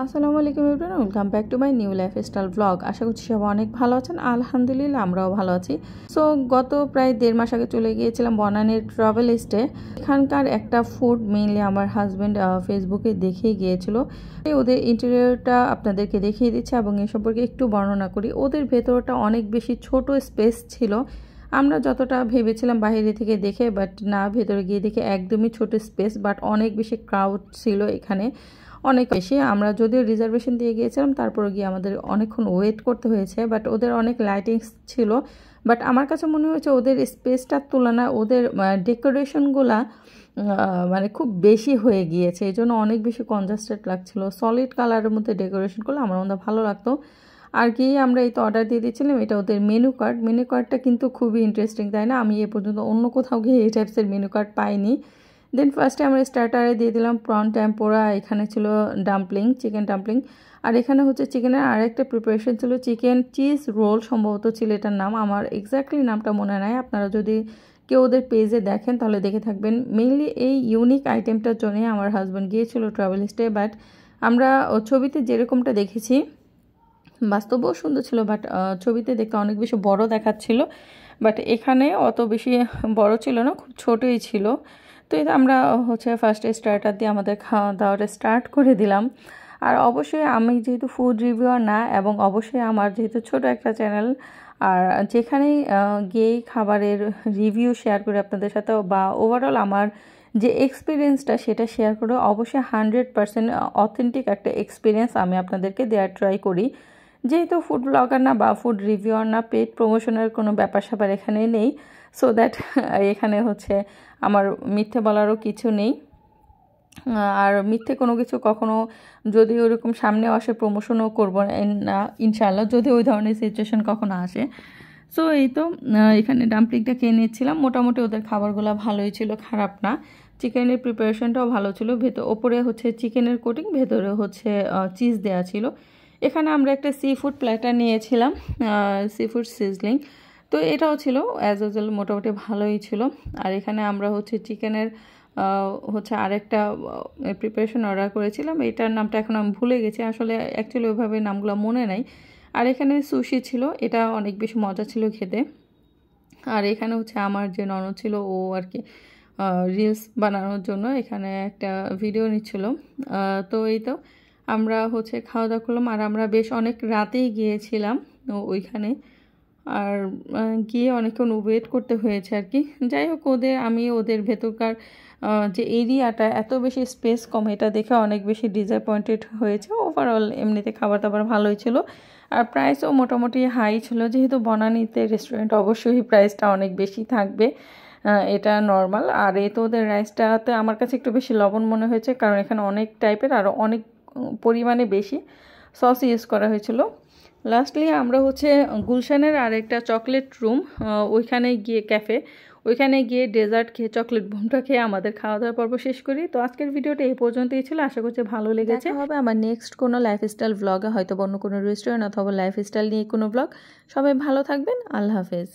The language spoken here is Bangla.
আসসালামু আলাইকুম everyone, welcome back to my new lifestyle blog. আশা করছি সবাই অনেক ভালো আছেন। আলহামদুলিল্লাহ আমরাও ভালো আছি। সো গত প্রায় 1.5 মাস আগে চলে গিয়েছিলাম বনানীর ট্রাভেলিস্টে। এখানকার একটা ফুড মেইনলি আমার হাজব্যান্ড ফেসবুকে দেখেই গিয়েছিল। ওদের ইন্টেরিয়রটা আপনাদেরকে দেখিয়ে দিচ্ছে এবং এ সম্পর্কে একটু বর্ণনা করি। ওদের ভেতরটা অনেক বেশি ছোট স্পেস ছিল। আমরা যতটা ভেবেছিলাম বাইরে থেকে দেখে, বাট না, ভেতরে গিয়ে দেখে একদমই ছোট স্পেস, বাট অনেক বেশি ক্রাউড ছিল এখানে, অনেক বেশি। আমরা যদিও রিজার্ভেশন দিয়ে গিয়েছিলাম, তারপরে গিয়ে আমাদের অনেকক্ষণ ওয়েট করতে হয়েছে। বাট ওদের অনেক লাইটিংস ছিল, বাট আমার কাছে মনে হয়েছে ওদের স্পেসটার তুলনায় ওদের ডেকোরেশনগুলা মানে খুব বেশি হয়ে গিয়েছে, এই জন্য অনেক বেশি কনজাস্টেড লাগছিল। সলিড কালারের মধ্যে ডেকোরেশন করলে আমার মধ্যে ভালো লাগতো। আর কি আমরা এই তো অর্ডার দিয়ে দিয়েছিলাম, এটা ওদের মেনু কার্ডটা কিন্তু খুবই ইন্টারেস্টিং, তাই না? আমি এ পর্যন্ত অন্য কোথাও গিয়ে এই টাইপসের মেনু কার্ড পাইনি। দেন ফার্স্টে আমরা স্টার্টারে দিয়ে দিলাম প্রন টেম্পোরা, এখানে ছিল ডাম্পলিং, চিকেন ডাম্পলিং। আর এখানে হচ্ছে চিকেনের আরেকটা প্রিপারেশন ছিল, চিকেন চিজ রোল সম্ভবত ছিল এটার নাম, আমার এক্স্যাক্টলি নামটা মনে নাই। আপনারা যদি কেউ ওদের পেজে দেখেন তাহলে দেখে থাকবেন। মেইনলি এই ইউনিক আইটেমটার জন্যই আমার হাজব্যান্ড গিয়েছিল ট্রাভেলিস্টে। বাট আমরা ছবিতে যেরকমটা দেখেছি বাস্তবেও সুন্দর ছিল, বাট ছবিতে দেখতে অনেক বেশি বড় দেখাচ্ছিল, বাট এখানে অত বেশি বড় ছিল না, খুব ছোটই ছিল। তো এটা আমরা হচ্ছে ফার্স্টে স্টার্টার দিয়ে আমাদের খাওয়া দাওয়াটা স্টার্ট করে দিলাম। আর অবশ্যই আমি যেহেতু ফুড রিভিউয়ার না, এবং অবশ্যই আমার যেহেতু ছোট একটা চ্যানেল, আর যেখানেই গিয়েই খাবারের রিভিউ শেয়ার করি আপনাদের সাথে, বা ওভারঅল আমার যে এক্সপিরিয়েন্সটা সেটা শেয়ার করে, অবশ্যই 100% অথেন্টিক একটা এক্সপিরিয়েন্স আমি আপনাদেরকে দেওয়ার ট্রাই করি। যেহেতু ফুড ব্লগার না বা ফুড রিভিউয়ার না, পেড প্রমোশনের কোনো ব্যাপার স্যাপার এখানে নেই। সো দ্যাট এখানে হচ্ছে আমার মিথ্যে বলারও কিছু নেই। আর মিথ্যে কোনো কিছু কখনো যদি ওরকম সামনে আসে প্রমোশনও করবো না ইনশাআল্লাহ, যদি ওই ধরনের সিচুয়েশন কখনো আসে। সো এই তো এখানে ডাম্পলিংটা খেয়ে নিয়েছিলাম। মোটামুটি ওদের খাবারগুলো ভালোই ছিল, খারাপ না। চিকেনের প্রিপারেশনটাও ভালো ছিল। ওপরে হচ্ছে চিকেনের কোটিং, ভেতরে হচ্ছে চিজ দেওয়া ছিল। এখানে আমরা একটা সি ফুড প্ল্যাটার নিয়েছিলাম, সি ফুড সিজলিং। তো এটাও ছিল অ্যাজ ইউজুয়াল, মোটামুটি ভালোই ছিল। আর এখানে আমরা হচ্ছে চিকেনের হচ্ছে আরেকটা প্রিপারেশন অর্ডার করেছিলাম, এটার নামটা এখন আমি ভুলে গেছি আসলে, অ্যাকচুয়ালি ওইভাবে নামগুলো মনে নাই। আর এখানে সুশি ছিল, এটা অনেক বেশি মজা ছিল খেতে। আর এখানে হচ্ছে আমার যে ননদ ছিল, ও আর কি রিলস বানানোর জন্য এখানে একটা ভিডিও নিচ্ছিল। তো এই তো আমরা হচ্ছে খাওয়া দাওয়া করলাম। আর আমরা বেশ অনেক রাতেই গিয়েছিলাম ওইখানে, আর গিয়ে অনেকক্ষণ ওয়েট করতে হয়েছে আর কি। যাই হোক, আমি ওদের ভেতরকার যে এরিয়াটা এত বেশি স্পেস কম, এটা দেখে অনেক বেশি ডিসঅ্যাপয়েন্টেড হয়েছে। ওভারঅল এমনিতে খাবার দাবার ভালোই ছিল, আর প্রাইসও মোটামুটি হাই ছিল। যেহেতু বনানীতে রেস্টুরেন্ট, অবশ্যই প্রাইসটা অনেক বেশি থাকবে, এটা নর্মাল। আর এই তো ওদের রাইসটাতে আমার কাছে একটু বেশি লবণ মনে হয়েছে, কারণ এখানে অনেক টাইপের আর অনেক পরিমাণে বেশি সস ইউজ করা হয়েছিল। লাস্টলি আমরা হচ্ছে গুলশানের আরেকটা চকলেট রুম, ওইখানে গিয়ে ক্যাফে, ওইখানে গিয়ে ডেজার্ট খেয়ে, চকলেট বোমটা খেয়ে আমাদের খাওয়া দাওয়ার পর্ব শেষ করি। তো আজকের ভিডিওটা এই পর্যন্তই ছিল, আশা করছি ভালো লেগেছে। হবে আমার নেক্সট কোনো লাইফস্টাইল ব্লগে, হয়তো অন্য কোনো রেস্টুরেন্ট অথবা লাইফস্টাইল নিয়ে কোনো ব্লগ। সবাই ভালো থাকবেন, আল্লাহ হাফেজ।